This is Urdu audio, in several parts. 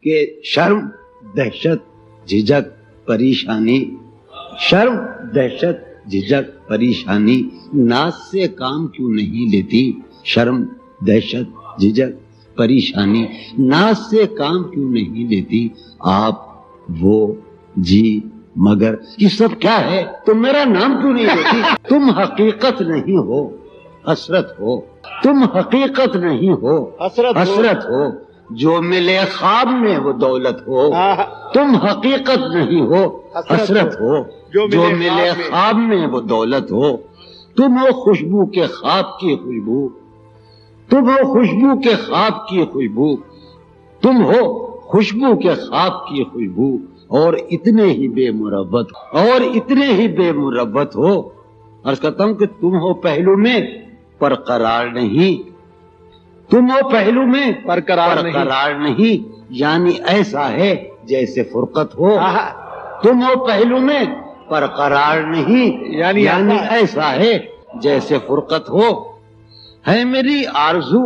کہ شرم، دہشت، جھجک، پریشانی، شرم، دہشت، جھجک، پریشانی ناز سے کام کیوں نہیں لیتی؟ شرم، دہشت، جھجک، پریشانی ناز سے کام کیوں نہیں لیتی؟ آپ، وہ، جی، مگر یہ سب کیا ہے؟ تم میرا نام کیوں نہیں لیتی؟ تم حقیقت نہیں ہو، حسرت ہو۔ تم حقیقت نہیں ہو، حسرت ہو۔ جو ملے خواب میں وہ دولت ہو۔ تم حقیقت نہیں ہو، حسرت ہو۔ جو ملے خواب میں وہ دولت ہو۔ تم ہو خوشبو کے خواب کی خوشبو، تم ہو خوشبو کے خواب کی خوشبو، تم ہو خوشبو کے خواب کی خوشبو، اور اتنے ہی بے مروت، اور اتنے ہی بے مروت ہو۔ عرض کرتا ہوں کہ تم ہو پہلو میں پر قرار نہیں، تم ہو پہلو میں پر قرار نہیں، یعنی ایسا ہے جیسے فرقت ہو۔ تم ہو پہلو میں پر قرار نہیں، یعنی ایسا ہے جیسے فرقت ہو۔ ہے میری آرزو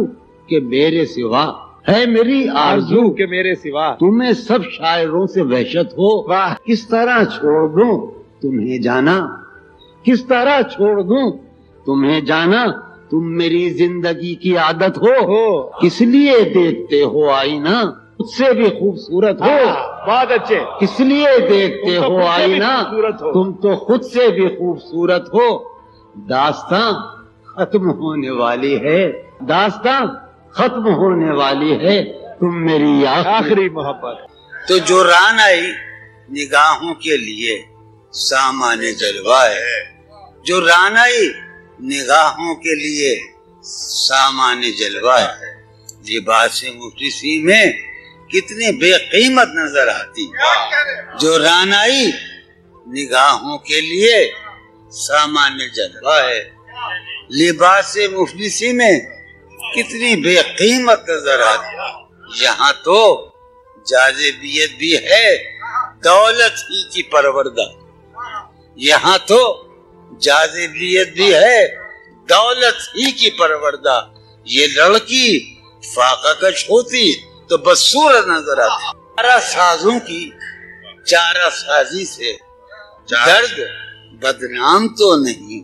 کہ میرے سوا، ہے میری آرزو کہ میرے سوا تمہیں سب شاعروں سے وحشت ہو۔ کس طرح چھوڑ دوں تمہیں جانا، کس طرح چھوڑ دوں تمہیں جانا، تم میری زندگی کی عادت ہو۔ کس لیے دیکھتے ہو آئینہ خود سے بھی خوبصورت ہو؟ بہت اچھے۔ کس لیے دیکھتے ہو آئینہ تم تو خود سے بھی خوبصورت ہو۔ داستاں ختم ہونے والی ہے، داستاں ختم ہونے والی ہے، تم میری آخری محبت۔ تو جو ران آئی نگاہوں کے لیے سامان جلوہ ہے، جو ران آئی نگاہوں کے لیے سامان جلوہ ہے، لباس مفلسی میں کتنی بے قیمت نظر آتی، جو ران آئی نگاہوں کے لیے سامان جلوہ ہے، لباس مفلسی میں کتنی بے قیمت نظر آتی۔ یہاں تو جاذبیت بھی ہے دولت ہی کی پروردہ، یہاں تو جاذبیت بھی ہے دولت ہی کی پروردہ، یہ لڑکی فاقہ کش ہوتی تو بدصورت نظر آتی۔ چارہ سازوں کی چارہ سازی سے درد بدنام تو نہیں،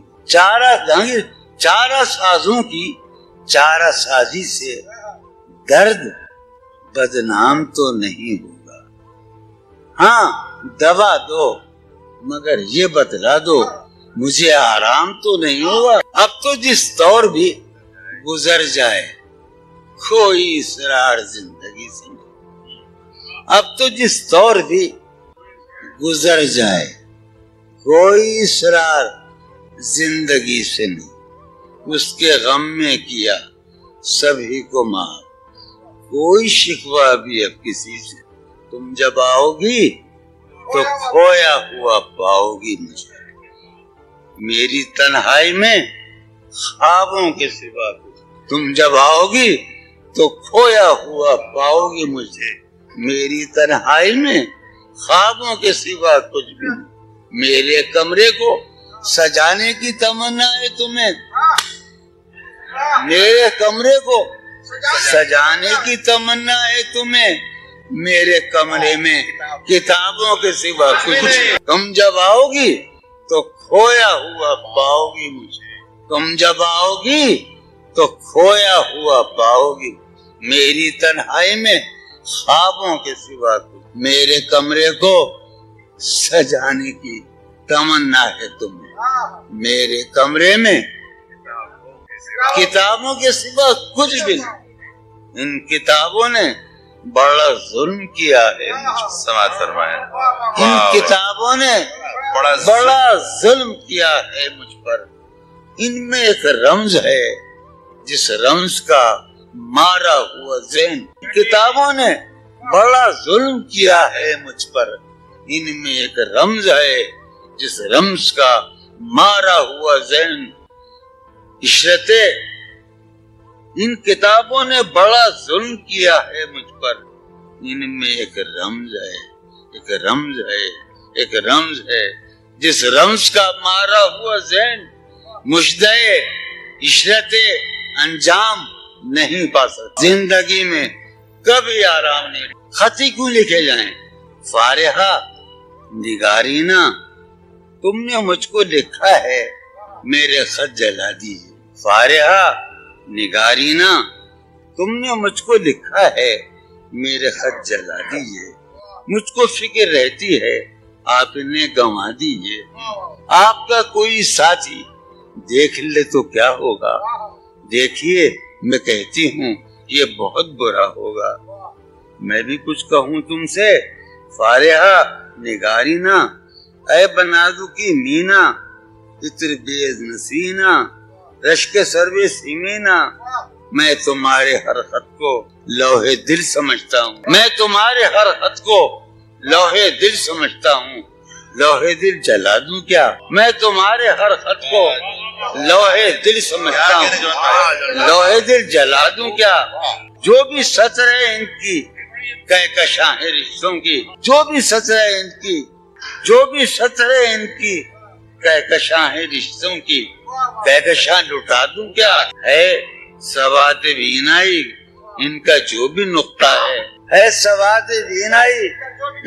چارہ سازوں کی چارہ سازی سے درد بدنام تو نہیں ہوگا۔ ہاں دوا دو مگر یہ بتلا دو مجھے آرام تو نہیں ہوگا۔ اب تو جس طور بھی گزر جائے کوئی اسرار زندگی سے نہیں، اب تو جس طور بھی گزر جائے کوئی اسرار زندگی سے نہیں، اس کے غم میں کیا سبھی کو معاف، کوئی شکوہ بھی اب کسی سے، تم جب آؤ گی تو کھویا ہوا پاؤ گی مجھے، میری تنہائی میں خوابوں کے سوا کچھ، تم جب آؤ گی تو کھویا ہوا پاؤ گی مجھے، میری تنہائی میں خوابوں کے سوا کچھ بھی نہیں، میرے کمرے کو سجانے کی تمنا ہے تمہیں، میرے کمرے کو سجانے کی تمنا ہے تمہیں، میرے کمرے میں کتابوں کے سوا کچھ، تم جب آؤ گی تو کھویا ہوا پاؤ گی مجھے، تم جب آؤ گی تو کھویا ہوا پاؤ گی، میری تنہائی میں خوابوں کے سوا کچھ، میرے کمرے کو سجانے کی تمنا ہے تمہیں، میرے کمرے میں کتابوں کے سوا کچھ بھی نہیں، ان کتابوں نے بڑا ظلم کیا ہے، سماعت فرمائیں، ان کتابوں نے بڑا ظلم کیا ہے مجھ پر، ان میں ایک رمز ہے جس رمز کا مارا ہوا ذہن، کتابوں نے بڑا ظلم کیا ہے مجھ پر، ان میں ایک رمز ہے جس رمز کا مارا ہوا ذہن، عشرت ان کتابوں نے بڑا ظلم کیا ہے مجھ پر، ان میں ایک رمز ہے، ایک رمز ہے، ایک رمز ہے جس رمز کا مارا ہوا ذہن مجدے عشرت انجام نہیں پا سکتا، زندگی میں کبھی آرام نہیں. خطی کیوں لکھے جائیں؟ فارحہ نگارینا تم نے مجھ کو لکھا ہے میرے خط جلا دیجیے. فارحہ نگارینا تم نے مجھ کو لکھا ہے میرے خط جلا دیجیے. مجھ کو فکر رہتی ہے آپ انہیں گنوا دیجیے. آپ کا کوئی ساتھی دیکھ لے تو کیا ہوگا؟ دیکھیے میں کہتی ہوں یہ بہت برا ہوگا. میں بھی کچھ کہوں تم سے؟ فارحہ نگارینا اے بنادو کی مینا اتر بیز نسینا رشک سروے سیمینا میں تمہارے ہر خط کو لوہے دل سمجھتا ہوں. میں تمہارے ہر خط کو لوہے دل سمجھتا ہوں. لوہے دل جلا دوں کیا؟ میں تمہارے ہر خط کو لوہے دل سمجھتا ہوں. لوہے دل جلا دوں کیا؟ جو بھی سطر ہے ان کی کہکشاں ہے رشتوں کی. جو بھی سطر ہے ان کی جو بھی سطر ہے ان کی کہکشاں ہے رشتوں کی. کہکشاں لٹا دوں کیا؟ ہے سواد بینائی ان کا جو بھی نقطہ ہے سواد بینائی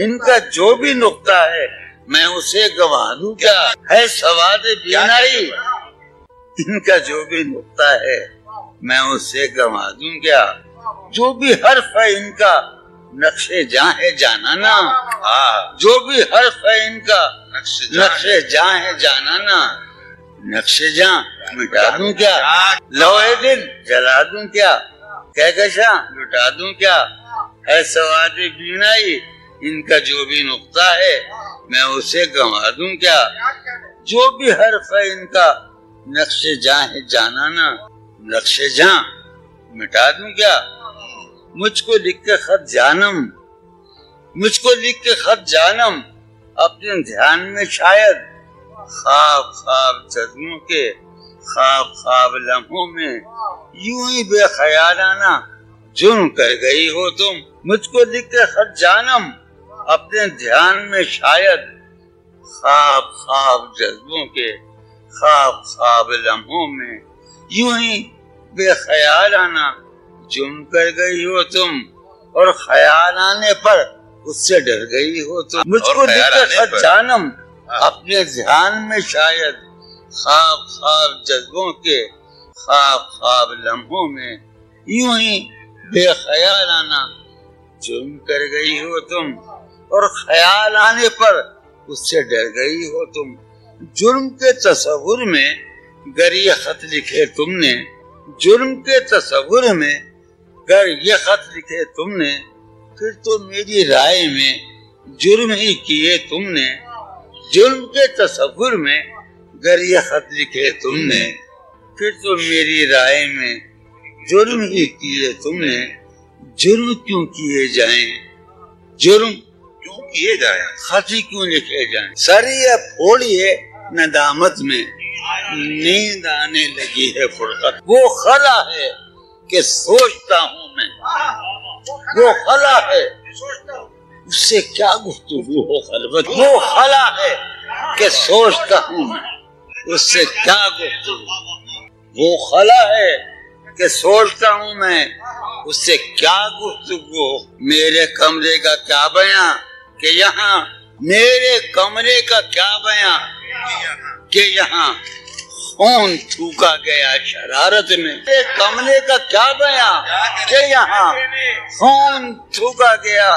ان کا جو بھی نقطہ ہے میں اسے گنوا دوں کیا؟ ہے سواد بینائی ان کا جو بھی نقطہ ہے میں اسے گنوا دوں کیا؟ جو بھی حرف ہے ان کا نقش جاں ہے جانانا. جو بھی حرف ہے ان کا نقش جاں ہے جانانا. نقش جاں مٹا دوں کیا؟ لوہے دل جلا دوں کیا؟ کہکشاں لٹا دوں کیا؟ ہے سواد بینائی ان کا جو بھی نقطہ ہے میں اسے گنوا دوں کیا؟ جو بھی حرف ہے ان کا نقش جاں ہے جانانا. نقش جاں مٹا دوں کیا؟ مجھ کو لکھ کے خط جانم مجھ کو لکھ کے خط جانم اپنے دھیان میں شاید خواب خواب جذبوں کے خواب خواب لمحوں میں یوں ہی بے خیالانہ جرم کر گئی ہو تم. مجھ کو لکھ کے خط جانم اپنے دھیان میں شاید خواب خواب جذبوں کے خواب خواب لمحوں میں یوں ہی بے خیالانہ جرم کر گئی ہو تم. اور خیال آنے پر اس سے ڈر گئی ہو تم. مجھ کو لکھ کے خط جانم اپنے دھیان میں شاید خواب خواب جذبوں کے خواب خواب لمحوں میں یوں ہی بے خیالانہ جرم کر گئی ہو تم. اور خیال آنے پر اس سے ڈر گئی ہو تم. جرم کے تصور میں گر یہ خط لکھے تم نے جرم کے تصور میں گر یہ خط لکھے تم نے پھر تو میری رائے میں جرم ہی کیے تم نے. جرم کے تصور میں گر یہ خط لکھے تم نے پھر تو میری رائے میں جرم ہی کیے تم نے. جرم کیوں کیے جائیں جرم کیوں کیے جائیں خطی کیوں لکھے جائیں. سریہ پھوڑیے ندامت میں نیند آنے لگی ہے فرقت. وہ خلا ہے کہ سوچتا ہوں میں وہ خلا ہے اس سے کیا گفتگو ہو خلوت. وہ خلا ہے کہ سوچتا ہوں میں اس سے کیا گفتگو. وہ خلا ہے کہ سوچتا ہوں میں اس سے کیا گفتگو. میرے کمرے کا کیا بیاں کہ یہاں میرے کمرے کا کیا بیاں کہ یہاں خون تھوکا گیا شرارت میں. میرے کمرے کا کیا بیاں کہ یہاں خون تھوکا گیا.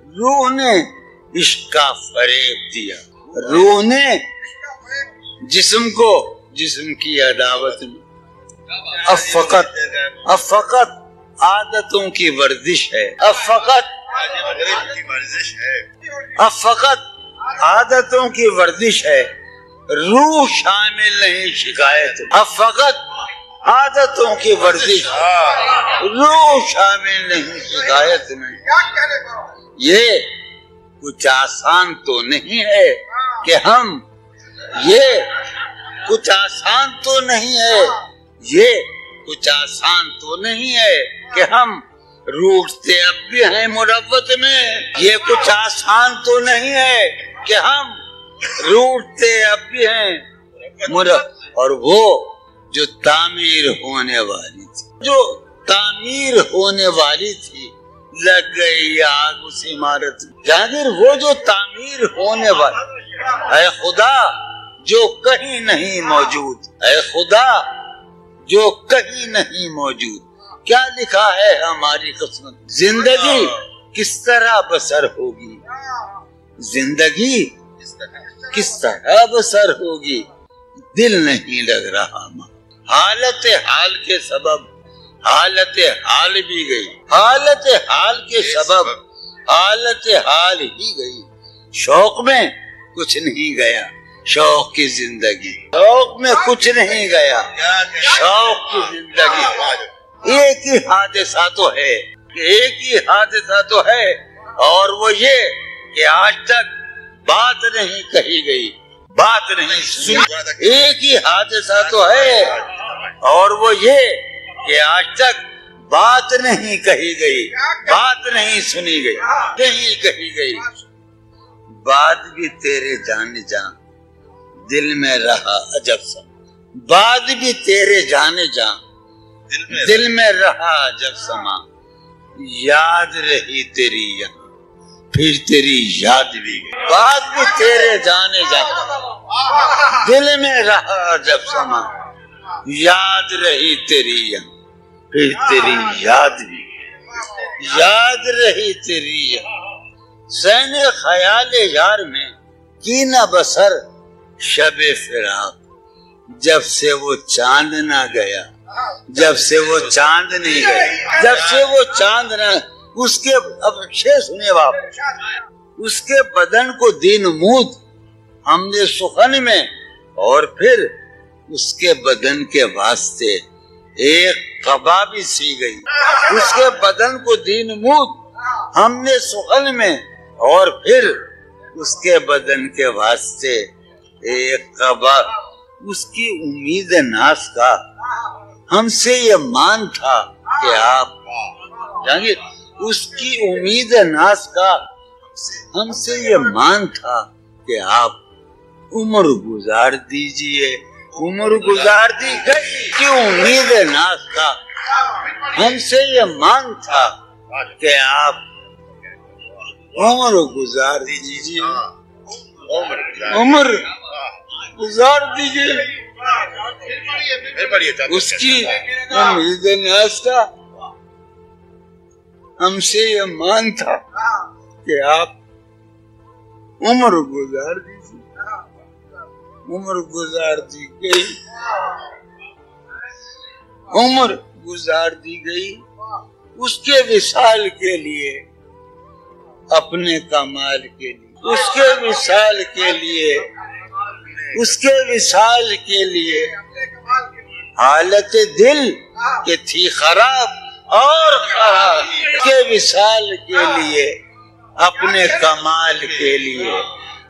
روح نے عشق کا فریب دیا. روح نے جسم کو جسم کی عداوت میں. اب فقط عادتوں کی ورزش ہے. اب فقط عادتوں کی ورزش ہے. روح شامل نہیں شکایت. اب فقط عادتوں کی ورزش روح شامل نہیں شکایت میں. یہ کچھ آسان تو نہیں ہے کہ ہم یہ کچھ آسان تو نہیں ہے یہ کچھ آسان تو نہیں ہے کہ ہم روٹتے اب بھی ہیں مروت میں. یہ کچھ آسان تو نہیں ہے کہ ہم روٹتے اب بھی ہیں مروت. اور وہ جو تعمیر ہونے والی تھی لگ گئی آگ اس عمارت میں. جہانگیر وہ جو تعمیر ہونے والا، اے خدا جو کہیں نہیں موجود، اے خدا جو کہیں نہیں موجود، کیا لکھا ہے ہماری قسمت؟ زندگی کس طرح بسر ہوگی، زندگی کس طرح بسر ہوگی، دل نہیں لگ رہا ماں. حالت حال کے سبب حالت حال بھی گئی، حالت حال کے سبب حالت حال ہی گئی. شوق میں کچھ نہیں گیا، شوق کی زندگی، شوق میں کچھ نہیں گیا، شوق کی زندگی. ایک ہی حادثہ تو ہے، ایک ہی حادثہ تو ہے، اور وہ یہ کہ آج تک بات نہیں کہی گئی، بات نہیں سنی. ایک ہی حادثہ تو ہے، اور وہ یہ کہ آج تک بات نہیں کہی گئی، بات نہیں سنی گئی، نہیں کہی گئی. بات بھی تیرے جانے جان دل میں رہا عجب سا، بات بھی تیرے جانے جان دل میں رہا عجب سما. یاد رہی تیری یہاں پھر تیری یاد بھی گئی، بات بھی تیرے جانے جان دل میں رہا عجب سما. یاد رہی تیری یہاں پھر تیری یاد بھی گئی، یاد رہی تیری یہاں. سین خیال یار میں کی نہ بسر شب فراق، جب سے وہ چاند نہ گیا، جب سے وہ چاند نہیں گیا، جب سے وہ چاند نہ، اس کے، اب شعر سنیے باپ، اس کے بدن کو دی نمود ہم نے سخن میں، اور پھر اس کے بدن کے واسطے ایک قبا بھی سی گئی. اس کے بدن کو دی نمود ہم نے سخن میں، اور پھر اس کے بدن کے واسطے ایک قبا. اس کی امید ناز کا ہم سے یہ مان تھا کہ آپ جانگیر، اس کی امید ناز کا ہم سے یہ مان تھا کہ آپ عمر گزار دیجئے، عمر گزار دی گئی کہ امید ناز کا ہم سے یہ مان تھا کہ آپ عمر گزار دیجئے، عمر گزار دیجئے. اس کی امید ناز کا ہم سے یہ مان تھا کہ آپ عمر گزار دیجئے. عمر گزار دی گئی، عمر گزار دی گئی اس کے وصال کے لیے، اپنے کمال کے لیے، اس کے وصال کے لیے، اس کے وصال کے لیے. حالت دل کہ تھی خراب اور خراب، کے وصال کے لیے، اپنے کمال کے لیے.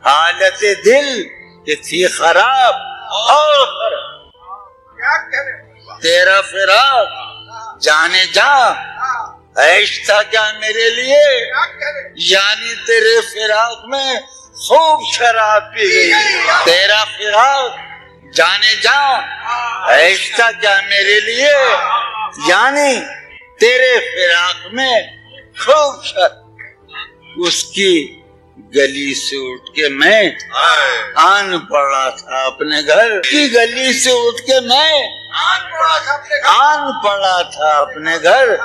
حالت دل کہ تھی خراب اور خراب، تیرا فراق جانے جا عیش تھا کیا میرے لیے، یعنی تیرے فراق میں خوب شراب پی گئی. تیرا فراق جانے جا عیش تھا کیا میرے لیے، یعنی تیرے فراق میں خوب شراب. اس کی گلی سے اٹھ کے میں آن پڑا تھا اپنے گھر، کی گلی سے اٹھ کے میں آن پڑا تھا اپنے گھر.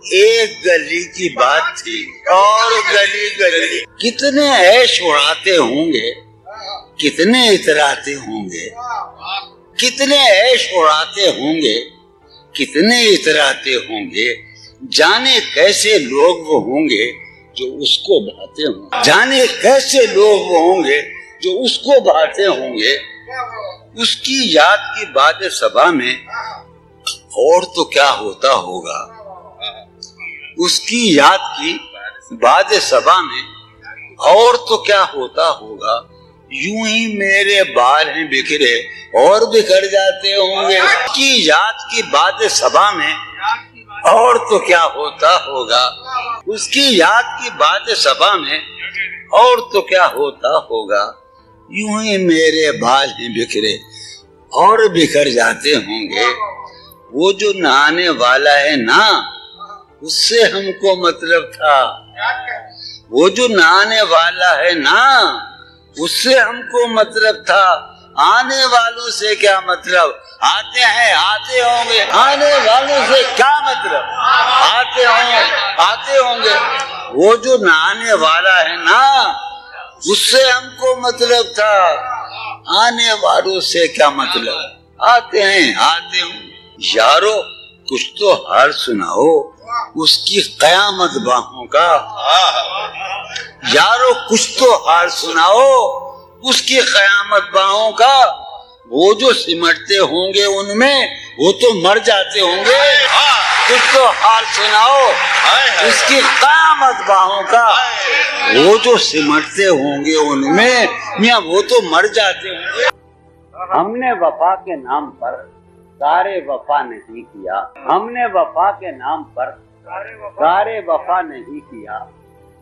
ایک گلی کی بات تھی اور گلی گلی کتنے عیش اڑاتے ہوں گے، کتنے اتراتے ہوں گے، کتنے عیش اڑاتے ہوں گے، کتنے اتراتے ہوں گے. جانے کیسے لوگ وہ ہوں گے جو اس کو بھاتے ہوں گے، جانے کیسے لوگ وہ ہوں گے جو اس کو بھاتے ہوں گے. اس کی یاد کی باد صبا میں اور تو کیا ہوتا ہوگا، اس کی یاد کی باد صبا میں اور تو کیا ہوتا ہوگا. یوں ہی میرے بال ہیں بکھرے اور بکھر جاتے ہوں گے. اس کی یاد کی باد صبا میں اور تو کیا ہوتا ہوگا، اس کی یاد کی بات صبا میں اور تو کیا ہوتا ہوگا. یوں ہی میرے بال ہیں بکھرے اور بکھر جاتے ہوں گے. وہ جو نہانے والا ہے نا، اس سے ہم کو مطلب تھا، وہ جو نہ آنے والا ہے نا اس سے ہم کو مطلب تھا، آنے والوں سے کیا مطلب، آتے ہیں آتے ہوں گے، آنے والوں سے کیا مطلب، آتے ہوں گے، وہ جو نہ آنے والا ہے نا اس سے ہم کو مطلب تھا، آنے والوں سے کیا مطلب، آتے ہیں آتے ہوں۔ یارو کچھ تو حال سناؤ اس کی قیامت باہوں کا، یارو کچھ تو حال سناؤ اس کی قیامت باہوں کا، وہ جو سمٹتے ہوں گے ان میں وہ تو مر جاتے ہوں گے، کچھ تو حال سناؤ اس کی قیامت باہوں کا، وہ جو سمٹتے ہوں گے ان میں میاں وہ تو مر جاتے ہوں گے۔ ہم نے وفا کے نام پر سارے وفا نہیں کیا، ہم نے وفا کے نام پر سارے وفا نہیں کیا،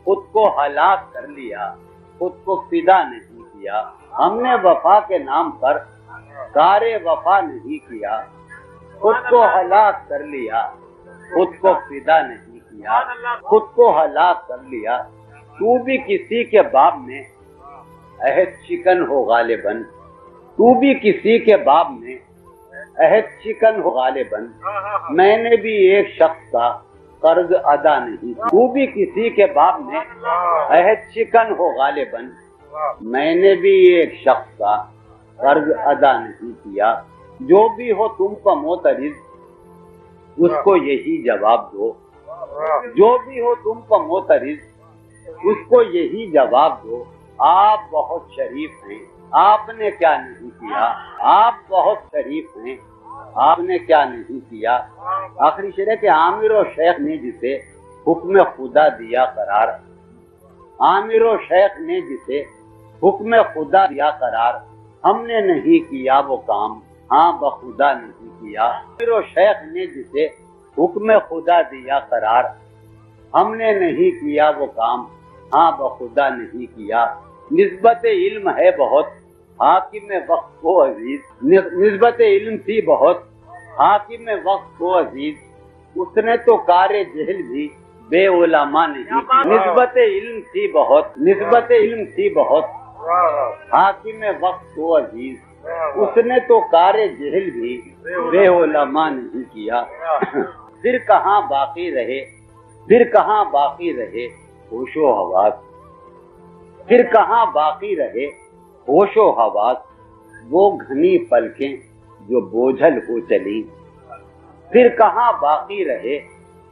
خود کو ہلاک کر لیا، خود کو فدا نہیں کیا، ہم نے وفا کے نام پر سارے وفا نہیں کیا، خود کو ہلاک کر لیا، خود کو فدا نہیں کیا، خود کو ہلاک کر لیا، تو بھی کسی کے باب میں عہد شکن ہو غالباً، تو بھی کسی کے باب میں عہد شکن ہو غالباً، میں نے بھی ایک شخص کا قرض ادا نہیں، تو بھی کسی کے باب میں عہد شکن ہو غالباً، میں نے بھی ایک شخص کا قرض ادا نہیں کیا، جو بھی ہو تم کا معترض اس کو یہی جواب دو، جو بھی ہو تم کا معترض اس کو یہی جواب دو، آپ بہت شریف ہیں آپ نے کیا نہیں کیا، آپ بہت شریف ہیں آپ نے کیا نہیں کیا۔ آخری شعر ہے کہ عامر و شیخ نے جسے حکم خدا دیا قرار، عامر و شیخ نے جسے حکم خدا دیا قرار، ہم نے نہیں کیا وہ کام ہاں بخدا نہیں کیا، عامر و شیخ نے جسے حکم خدا دیا قرار، ہم نے نہیں کیا وہ کام ہاں بخدا نہیں کیا۔ نسبت علم ہے بہت حاکم وقت کو عزیز، نسبت علم تھی بہت حاکم وقت کو عزیز، اس نے تو کار جہل بھی بے علماء نہیں کی، نسبت علم تھی بہت، نسبت علم تھی بہت حاکم وقت کو عزیز، اس نے تو کار جہل بھی بے علماء نہیں کیا۔ پھر کہاں باقی رہے، پھر کہاں باقی رہے ہوش و حواس، پھر کہاں باقی رہے ہوش و حواس، وہ گھنی پلکیں جو بوجھل ہو چلی، پھر کہاں باقی رہے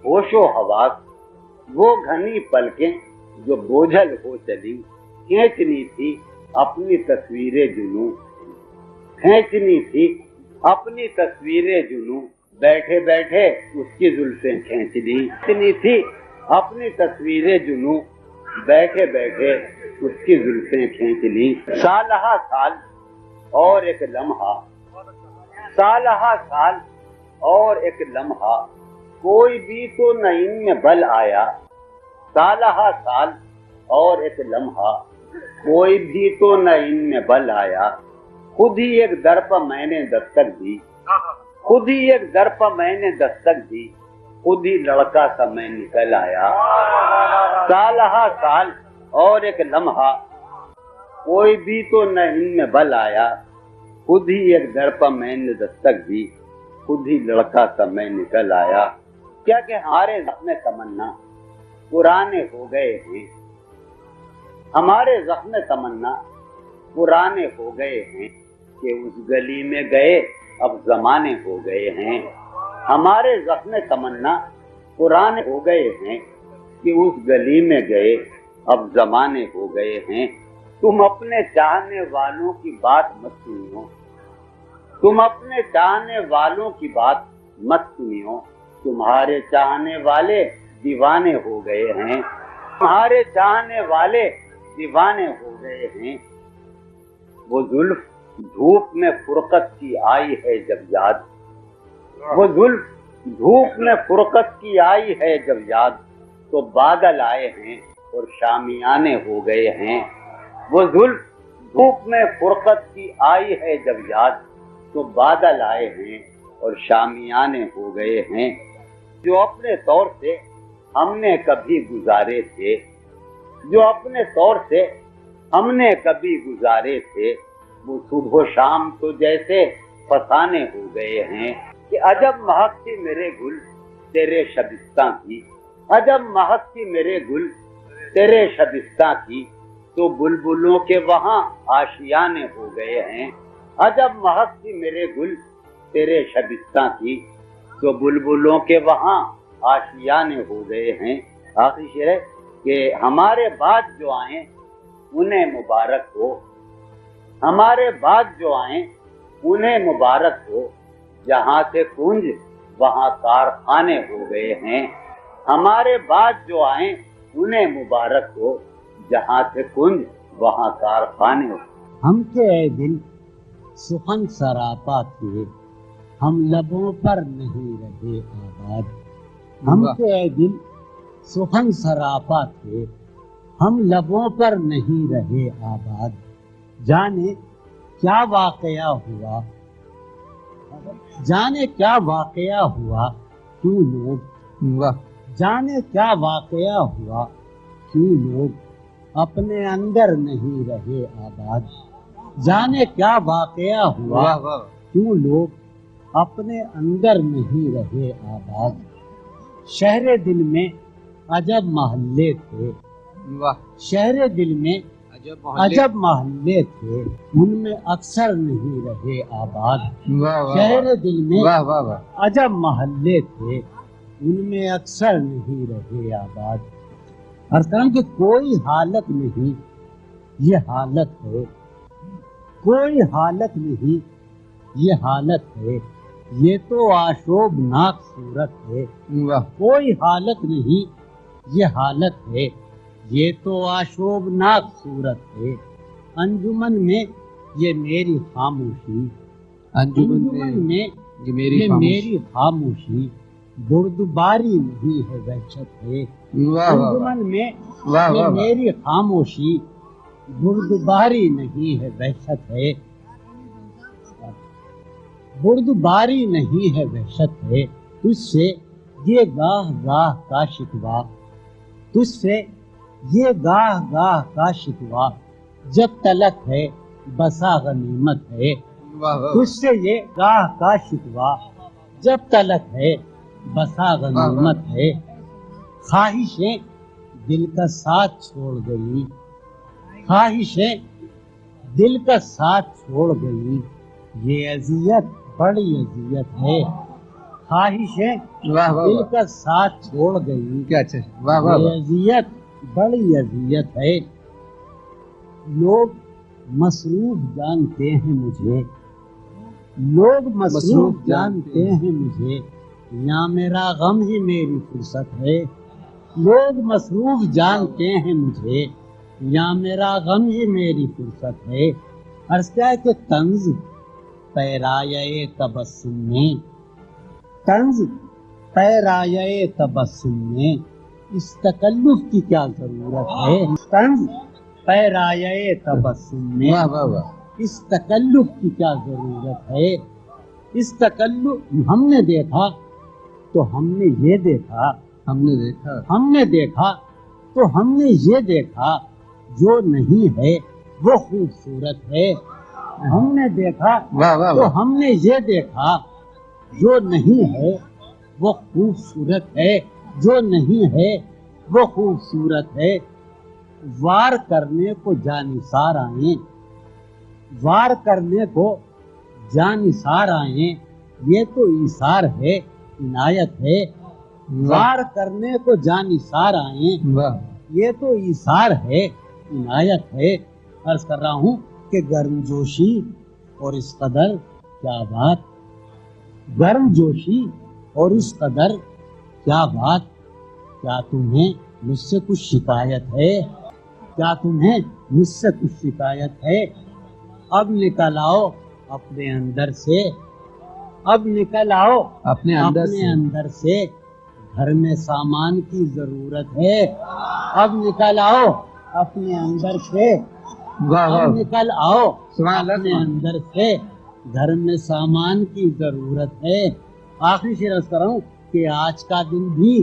ہوش و حواس، وہ گھنی پلکیں جو بوجھل ہو چلی، کھینچنی تھی اپنی تصویر جنوں، کھینچنی تھی اپنی تصویر جنوں، بیٹھے بیٹھے اس کی زلفیں کھینچ لی، کھینچنی تھی اپنی تصویر جنوں، بیٹھے بیٹھے اس کی زلفیں کھینچ لی۔ سالہ سال اور ایک لمحہ، سالہ سال اور ایک لمحہ، کوئی بھی تو نہ ان میں بل آیا، سالہ سال اور ایک لمحہ، کوئی بھی تو نہ ان میں بل آیا، خود ہی ایک در پر میں نے دستک دی، خود ہی ایک در پر میں نے دستک دی، خود ہی لڑکا سا میں نکل آیا۔ سالہ سال اور ایک لمحہ، کوئی بھی تو نہ ان میں بل آیا، خود ہی ایک در پر میں نے دستک دی، خود ہی لڑکا سا میں نکل آیا۔ کیا کہ ہمارے زخم تمنا پرانے ہو گئے ہیں، ہمارے زخم تمنا پرانے ہو گئے ہیں، کہ اس گلی میں گئے اب زمانے ہو گئے ہیں، ہمارے زخم تمنا پرانے ہو گئے ہیں، کہ اس گلی میں گئے اب زمانے ہو گئے ہیں۔ تم اپنے چاہنے والوں کی بات مت سنیو، تم اپنے چاہنے والوں کی بات مت سنیو، تمہارے چاہنے والے دیوانے ہو گئے ہیں، تمہارے چاہنے والے دیوانے ہو گئے ہیں۔ وہ زلف دھوپ میں فرقت کی آئی ہے جب یاد، وہ زلف دھوپ میں فرقت کی آئی ہے جب یاد، تو بادل آئے ہیں اور شامیانے ہو گئے ہیں۔ وہ زلف دھوپ میں فرقت کی آئی ہے جب یاد، تو بادل آئے ہیں اور شامیانے ہو گئے ہیں۔ جو اپنے طور سے ہم نے کبھی گزارے تھے، جو اپنے طور سے ہم نے کبھی گزارے تھے، وہ صبح و شام تو جیسے فسانے ہو گئے ہیں کہ عجب مہک تھی میرے گل تیرے شبستاں کی، عجب مہک تھی میرے گل تیرے شبستاں کی، تو بلبلوں کے وہاں آشیانے ہو گئے ہیں، عجب مہک تھی میرے گل تیرے شبستاں کی، تو بلبلوں کے وہاں آشیانے ہو گئے ہیں۔ آخری شعر ہے کہ ہمارے بعد جو آئیں انہیں مبارک ہو، ہمارے بعد جو آئیں انہیں مبارک ہو، جہاں سے کنج وہاں کارخانے ہو گئے ہیں، ہمارے بعد جو آئیں انہیں مبارک ہو، جہاں سے کنج وہاں کارخانے ہو۔ ہم کے اے دل سخن سراپا تھے، ہم لبوں پر نہیں رہے آباد، ہم کے اے دل سخن سراپا تھے، ہم لبوں پر نہیں رہے آباد، جانے کیا واقعہ ہوا، جانے کیا واقعہ ہوا، کیوں لوگ جانے کیا واقعہ ہوا، کیوں لوگ اپنے اندر نہیں رہے آباد، جانے کیا واقعہ ہوا، کیوں لوگ اپنے اندر نہیں رہے آباد، شہر دل میں عجب محلے تھے، شہر دل میں عجب محلے تھے، ان میں اکثر نہیں رہے آباد، شہر دل میں عجب محلے تھے، ان میں اکثر نہیں رہے آباد۔ عرض کروں کہ کوئی حالت نہیں یہ حالت ہے، کوئی حالت نہیں یہ حالت ہے، یہ تو آشوبناک صورت ہے، کوئی حالت نہیں یہ حالت ہے، یہ تو آشوبناک صورت ہے، انجمن میں یہ میری خاموشی، انجمن میں یہ میری خاموشی، بردباری نہیں ہے وحشت ہے، انجمن میں یہ میری خاموشی، بردباری نہیں ہے وحشت ہے، بردباری نہیں ہے وحشت ہے، تجھ سے یہ گاہ گاہ کا شکوہ، تجھ سے یہ گاہ گاہ کا شکوہ، جب تلک ہے بسا غنیمت ہے، تجھ سے یہ گاہ کا شکوہ، جب تلک ہے بسا غنیمت ہے، خواہشیں دل کا ساتھ چھوڑ گئی، خواہشیں دل کا ساتھ چھوڑ گئی، یہ اذیت بڑی اذیت ہے، خواہشیں دل کا ساتھ چھوڑ گئی، یہ اذیت بڑی اذیت ہے، لوگ مصروف جانتے ہیں مجھے، لوگ مصروف جانتے ہیں مجھے، یا میرا غم ہی میری فرصت ہے، لوگ مصروف جانتے ہیں مجھے، یا میرا غم ہی میری فرصت ہے، عرض کیا ہے کہ طنز پیرایہ تبسم میں، طنز پیرایہ تبسم میں اس تکلف کی کیا ضرورت ہے، طنز پیرایہ تبسم میں اس تکلف کی کیا ضرورت ہے، اس تکلف ہم نے دیکھا تو ہم نے یہ دیکھا، ہم نے دیکھا تو ہم نے یہ دیکھا، جو نہیں ہے وہ خوبصورت ہے، ہم نے دیکھا تو ہم نے یہ دیکھا، جو نہیں ہے وہ خوبصورت ہے، جو نہیں ہے وہ خوبصورت ہے، وار کرنے کو جانثار آئیں، وار کرنے کو جانثار آئیں، یہ تو ایثار ہے عنایت ہے، وار کرنے کو جانثار آئیں، یہ تو ایثار ہے عنایت ہے، عرض کر رہا ہوں کہ گرم جوشی اور اس قدر کیا بات، گرم جوشی اور اس قدر کیا بات، کیا تمہیں مجھ سے کچھ شکایت ہے، کیا تمہیں مجھ سے کچھ شکایت ہے، اب نکل آؤ اپنے اندر سے، اب نکل آؤ اپنے اندر سے، گھر میں سامان کی ضرورت ہے، اب نکل آؤ اپنے اندر سے، اب نکل آؤ اپنے اندر سے، گھر میں سامان کی ضرورت ہے۔ آخری شعر عرض کر رہا ہوں کہ آج کا دن بھی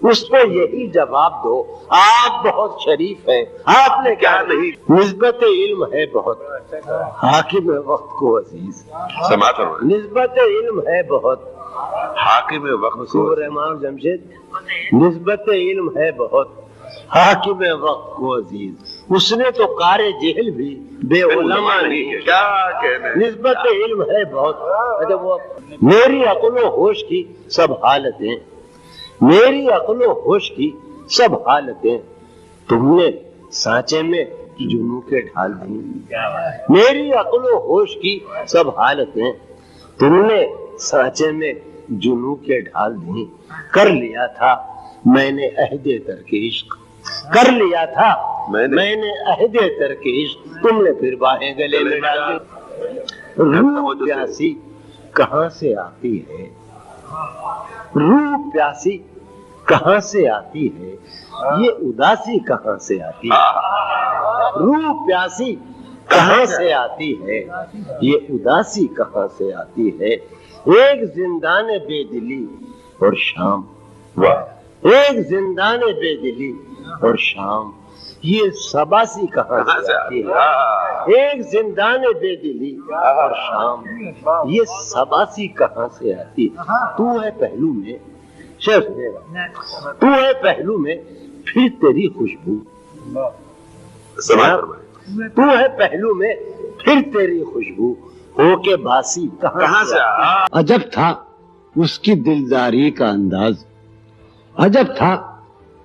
اس کو یہی جواب دو، آپ بہت شریف ہیں، آپ نے کیا نہیں؟ نسبت علم ہے بہت، حاکم وقت کو عزیز، سماعت فرمائیں۔ نسبت علم ہے بہت، حاکم وقت کو امام جمشید، نسبت علم ہے بہت، حاکم وقت کو عزیز، اس نے تو کار جہل بھی بے علماء نہیں ہے، کیا کہنے، نسبت علم ہے بہت۔ میری عقل و ہوش کی سب حالتیں، میری عقل و ہوش کی سب حالتیں تم نے سانچے میں جنوں کے ڈھال دی، میری عقل و ہوش کی سب حالتیں تم نے سانچے میں جنوں کے ڈھال دی، کر لیا تھا میں نے عہد ترک عشق، کر لیا تھا میں نے عہد ترک عشق، تم نے پھر باہیں گلے میں ڈال دی۔ روح پیاسی کہاں سے آتی ہے، روح پیاسی کہاں سے آتی ہے، یہ اداسی کہاں سے آتی ہے، روح پیاسی کہاں سے آتی ہے، یہ اداسی کہاں سے آتی ہے، ایک زندان بے دلی اور شام، ایک زندان بے دلی اور شام، یہ سباسی کہاں سے آتی ہے، ایک زندان بے دلی اور شام، یہ سباسی کہاں سے آتی ہے، تو ہے پہلو میں شیخ، تو ہے پہلو میں پھر تیری خوشبو، سماعت فرمائیں۔ تو ہے پہلو میں پھر تیری خوشبو، ہو کے باسی کہاں سے آتی ہے۔ عجب تھا اس کی دلداری کا انداز، عجب تھا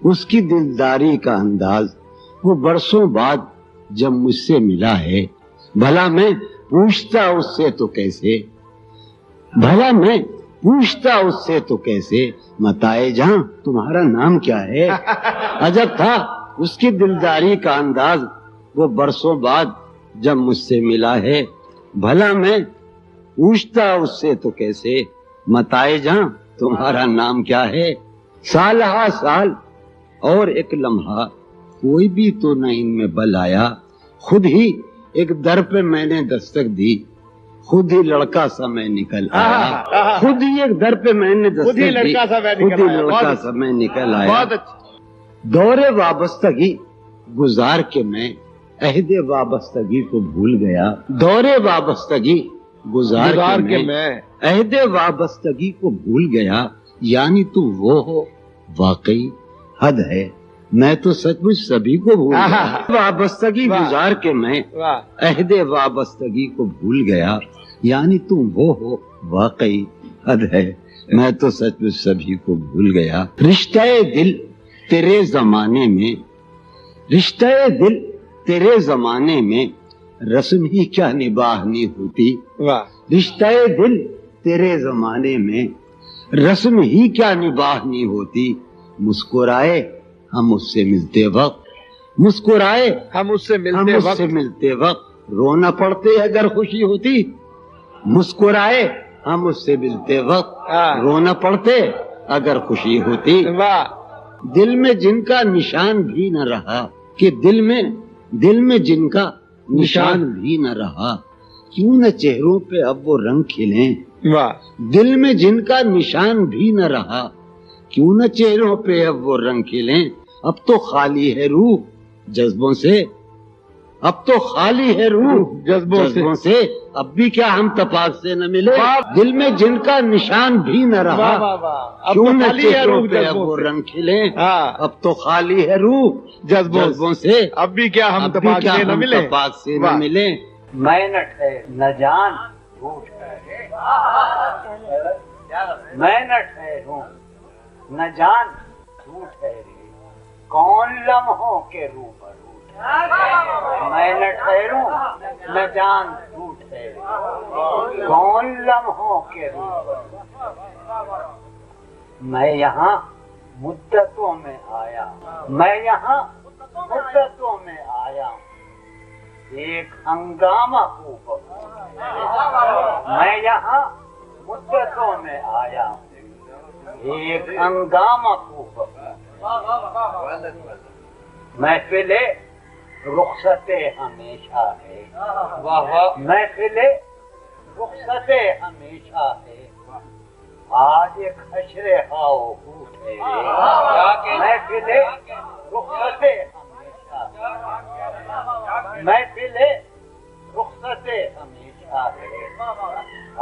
اس کی دلداری کا انداز، وہ برسوں بعد جب مجھ سے ملا ہے، بھلا میں پوچھتا اس سے تو کیسے، بھلا میں پوچھتا اس سے تو کیسے، متائے جہاں تمہارا نام کیا ہے۔ عجب تھا اس کی دلداری کا انداز، وہ برسوں بعد جب مجھ سے ملا ہے، بھلا میں پوچھتا اس سے تو کیسے، متائے جہاں تمہارا نام کیا ہے۔ سال ہا سال اور ایک لمحہ کوئی بھی تو نہ ان میں بل آیا، خود ہی ایک در پہ میں نے دستک دی، خود ہی لڑکا سا میں نکل آیا، خود ہی ایک در پہ میں نے دستک دی، خود ہی لڑکا سا میں نکل آیا۔ دور وابستگی گزار کے میں عہد وابستگی کو بھول گیا، دور وابستگی گزار کے میں عہد وابستگی کو بھول گیا، یعنی تو وہ ہو واقعی حد ہے، میں تو سچ مچ سبھی کو بھول گیا، وابستگی گزار کے میں عہد وابستگی کو بھول گیا، یعنی تم وہ ہو واقعی حد ہے، میں تو سچ مچ سبھی کو بھول گیا۔ رشتہ دل تیرے زمانے میں، رشتہ دل تیرے زمانے میں رسم ہی کیا نباہنی ہوتی، رشتہ دل تیرے زمانے میں رسم ہی کیا نباہنی ہوتی، مسکرائے ہم اس سے ملتے وقت، مسکرائے ہم اس سے ملتے وقت رونا پڑتے اگر خوشی ہوتی، مسکرائے ہم اس سے ملتے وقت رونا پڑتے اگر خوشی ہوتی، دل میں جن کا نشان بھی نہ رہا، کہ دل میں جن کا نشان بھی نہ رہا، کیوں نہ چہروں پہ اب وہ رنگ کھلیں، دل میں جن کا نشان بھی نہ رہا، کیوں نہ چہروں پہ اب وہ رنگ کھلیں، اب تو خالی ہے روح جذبوں سے، اب تو خالی ہے روح جذبوں سے، اب بھی کیا ہم تپاک سے نہ ملے، دل میں جن کا نشان بھی نہ رہا، کیوں نہ چہروں پہ اب وہ رنگ کھلیں، اب تو خالی ہے روح جذبوں سے، اب بھی کیا ہم تپاک سے نہ ملے۔ میں نہ ٹھہر نہ جان جھوٹ ہے، میں نہ ٹھہروں نہ جان جھوٹ ہے، کون لمحوں کے روبرو، میں نہ ٹھہروں نہ جان جھوٹ ہے، کون لمحوں کے روبرو، میں یہاں مدتوں میں آیا، میں یہاں مدتوں میں آیا، ایک ہنگامہ خوب، میں یہاں مدتوں میں آیا، ایک ہنگامہ خوب، محفل رخصت ہمیشہ ہے، محفل رخصت ہمیشہ ہے، آج ایک حشر ہاؤ اٹھے محفل رخصت ہمیشہ محفل رخصت ہمیشہ ہے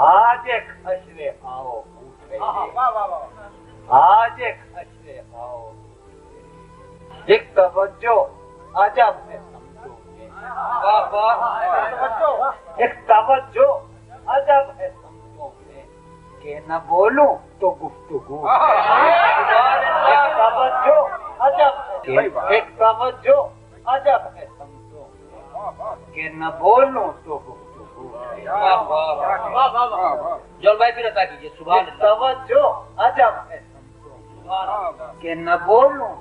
آج ایک حشر ہاؤ اٹھے آج ایک حشر ہاؤ ایک توجہ عجب ہے سمجھو گے ایک توجہ عجب ہے سمجھو گے کہ نہ بولوں تو گفتگو ایک توجہ عجب ہے ایک توجہ عجب ہے سمجھو گے کہ نہ بولوں تو گفتگو جول بھائی پھر عطا کیجیے سبحان اللہ توجہ عجب ہے سمجھو گے کہ نہ بولوں